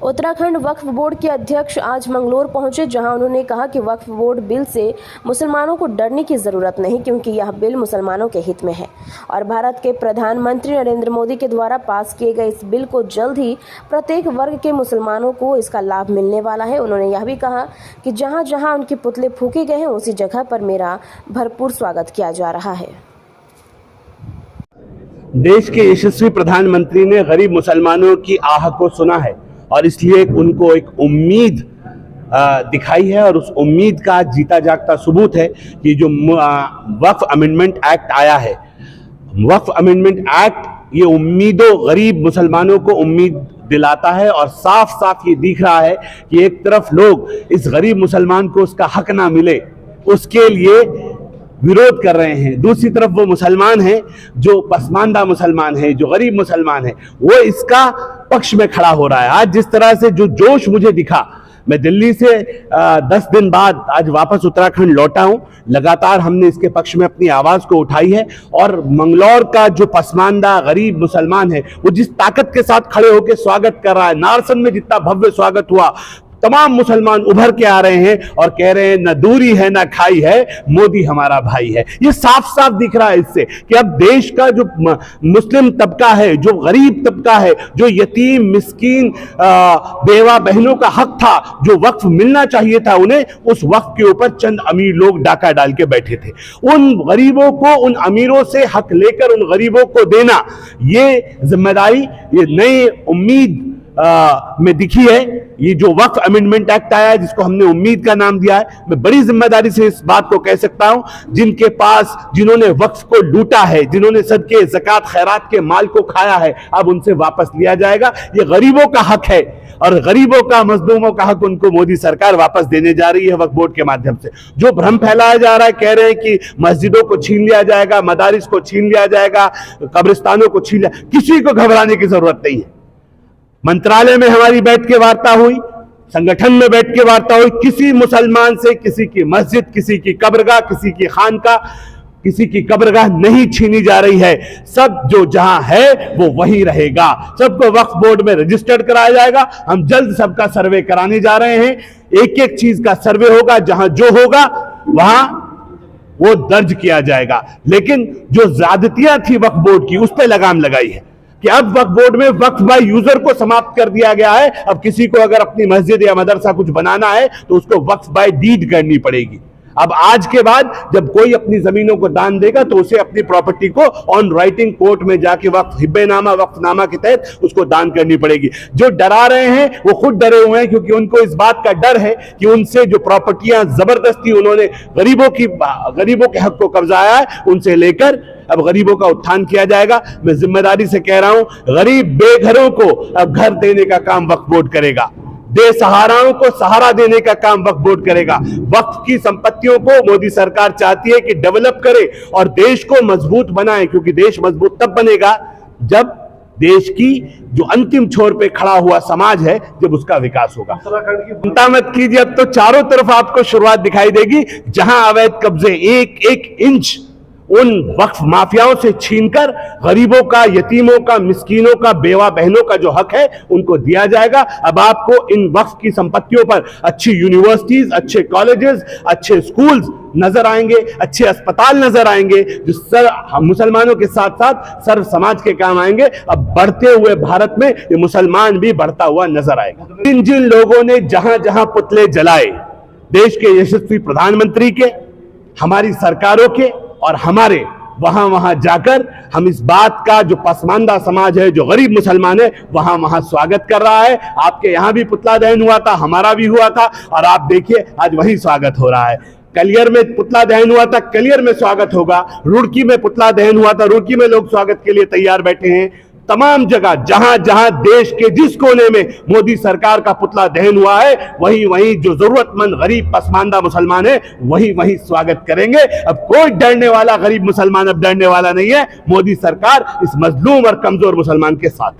उत्तराखंड वक्फ board के अध्यक्ष आज मंगलोर पहुंचे, जहां उन्होंने कहा कि वक्फ बोर्ड बिल से मुसलमानों को डरने की जरूरत नहीं, क्योंकि यह बिल मुसलमानों के हित में है और भारत के प्रधानमंत्री नरेंद्र मोदी के द्वारा पास किए गए इस बिल को जल्द ही प्रत्येक वर्ग के मुसलमानों को इसका लाभ मिलने वाला है। उन्होंने यह भी कहा कि जहाँ जहाँ उनके पुतले फूके गए हैं उसी जगह पर मेरा भरपूर स्वागत किया जा रहा है। देश के यशस्वी प्रधानमंत्री ने गरीब मुसलमानों की आह को सुना है और इसलिए उनको एक उम्मीद दिखाई है और उस उम्मीद का जीता जागता सबूत है कि जो वक्फ अमेंडमेंट एक्ट आया है। वक्फ अमेंडमेंट एक्ट ये उम्मीदों गरीब मुसलमानों को उम्मीद दिलाता है और साफ साफ ये दिख रहा है कि एक तरफ लोग इस गरीब मुसलमान को उसका हक ना मिले उसके लिए विरोध कर रहे हैं, दूसरी तरफ वो मुसलमान हैं जो पसमानदा मुसलमान है, जो गरीब मुसलमान है, वो इसका पक्ष में खड़ा हो रहा है। आज जिस तरह से जो जोश मुझे दिखा, मैं दिल्ली से 10 दिन बाद आज वापस उत्तराखंड लौटा हूं। लगातार हमने इसके पक्ष में अपनी आवाज को उठाई है और मंगलौर का जो पसमानदा गरीब मुसलमान है वो जिस ताकत के साथ खड़े होकर स्वागत कर रहा है, नारसन में जितना भव्य स्वागत हुआ, तमाम मुसलमान उभर के आ रहे हैं और कह रहे हैं न दूरी है न खाई है, मोदी हमारा भाई है। ये साफ साफ दिख रहा है इससे कि अब देश का जो मुस्लिम तबका है, जो गरीब तबका है, जो यतीम मिस्कीन बेवा बहनों का हक था, जो वक्फ मिलना चाहिए था उन्हें, उस वक्फ के ऊपर चंद अमीर लोग डाका डाल के बैठे थे। उन गरीबों को, उन अमीरों से हक लेकर उन गरीबों को देना, ये जिम्मेदारी, ये नई उम्मीद में दिखी है। ये जो वक्फ अमेंडमेंट एक्ट आया है जिसको हमने उम्मीद का नाम दिया है, मैं बड़ी जिम्मेदारी से इस बात को कह सकता हूं, जिनके पास, जिन्होंने वक्फ को लूटा है, जिन्होंने सदके ज़कात खैरात के माल को खाया है, अब उनसे वापस लिया जाएगा। ये गरीबों का हक है और गरीबों का, मजलूमों का हक उनको मोदी सरकार वापस देने जा रही है वक्फ बोर्ड के माध्यम से। जो भ्रम फैलाया जा रहा है, कह रहे हैं कि मस्जिदों को छीन लिया जाएगा, मदारिस को छीन लिया जाएगा, कब्रिस्तानों को छीन लिया, किसी को घबराने की जरूरत नहीं है। मंत्रालय में हमारी बैठ के वार्ता हुई, संगठन में बैठ के वार्ता हुई, किसी मुसलमान से किसी की मस्जिद, किसी की कब्रगाह, किसी की खानका, किसी की कब्रगाह नहीं छीनी जा रही है। सब जो जहां है वो वहीं रहेगा। सबको वक्फ बोर्ड में रजिस्टर्ड कराया जाएगा। हम जल्द सबका सर्वे कराने जा रहे हैं। एक एक चीज का सर्वे होगा, जहां जो होगा वहां वो दर्ज किया जाएगा। लेकिन जो ज्यादतियां थी वक्फ बोर्ड की, उस पर लगाम लगाई है कि अब वक्फ बोर्ड में वक्फ बाय यूजर को समाप्त कर दिया गया है। अब किसी को अगर अपनी मस्जिद या मदरसा कुछ बनाना है तो उसको वक्फ बाय डीड करनी पड़ेगी। अब आज के बाद जब कोई अपनी जमीनों को दान देगा तो उसे अपनी प्रॉपर्टी को ऑन राइटिंग कोर्ट में जाके वक्फ हिब्बेनामा, वक्फनामा के तहत उसको दान करनी पड़ेगी। जो डरा रहे हैं वो खुद डरे हुए हैं, क्योंकि उनको इस बात का डर है कि उनसे जो प्रॉपर्टियां जबरदस्ती उन्होंने गरीबों के हक को कब्जाया है, उनसे लेकर अब गरीबों का उत्थान किया जाएगा। मैं जिम्मेदारी से कह रहा हूं, गरीब बेघरों को अब घर देने का काम वक्फ बोर्ड करेगा, बेसहाराओं को सहारा देने का काम वक्फ बोर्ड करेगा। वक्फ की संपत्तियों को मोदी सरकार चाहती है कि डेवलप करे और देश को मजबूत बनाए, क्योंकि देश मजबूत तब बनेगा जब देश की जो अंतिम छोर पे खड़ा हुआ समाज है, जब उसका विकास होगा। चिंता मत कीजिए, अब तो चारों तरफ आपको शुरुआत दिखाई देगी, जहां अवैध कब्जे एक एक इंच उन वक्फ माफियाओं से छीनकर गरीबों का, यतीमों का, मिस्कीनों का, बेवा बहनों का जो हक है उनको दिया जाएगा। अब आपको इन वक्फ की संपत्तियों पर अच्छी यूनिवर्सिटीज, अच्छे कॉलेजेस, अच्छे स्कूल्स नजर आएंगे, अच्छे अस्पताल नजर आएंगे, जो मुसलमानों के साथ साथ सर्व समाज के काम आएंगे। अब बढ़ते हुए भारत में ये मुसलमान भी बढ़ता हुआ नजर आएगा। जिन लोगों ने जहां जहां पुतले जलाए, देश के यशस्वी प्रधानमंत्री के, हमारी सरकारों के और हमारे, वहां वहां जाकर हम इस बात का, जो पसमानदा समाज है, जो गरीब मुसलमान है, वहां वहां स्वागत कर रहा है। आपके यहां भी पुतला दहन हुआ था, हमारा भी हुआ था, और आप देखिए आज वही स्वागत हो रहा है। कलियर में पुतला दहन हुआ था, कलियर में स्वागत होगा। रुड़की में पुतला दहन हुआ था, रुड़की में लोग स्वागत के लिए तैयार बैठे हैं। तमाम जगह जहां जहां देश के जिस कोने में मोदी सरकार का पुतला दहन हुआ है, वहीं वहीं जो जरूरतमंद गरीब पसमानदा मुसलमान है, वहीं वहीं स्वागत करेंगे। अब कोई डरने वाला गरीब मुसलमान अब डरने वाला नहीं है। मोदी सरकार इस मजलूम और कमजोर मुसलमान के साथ।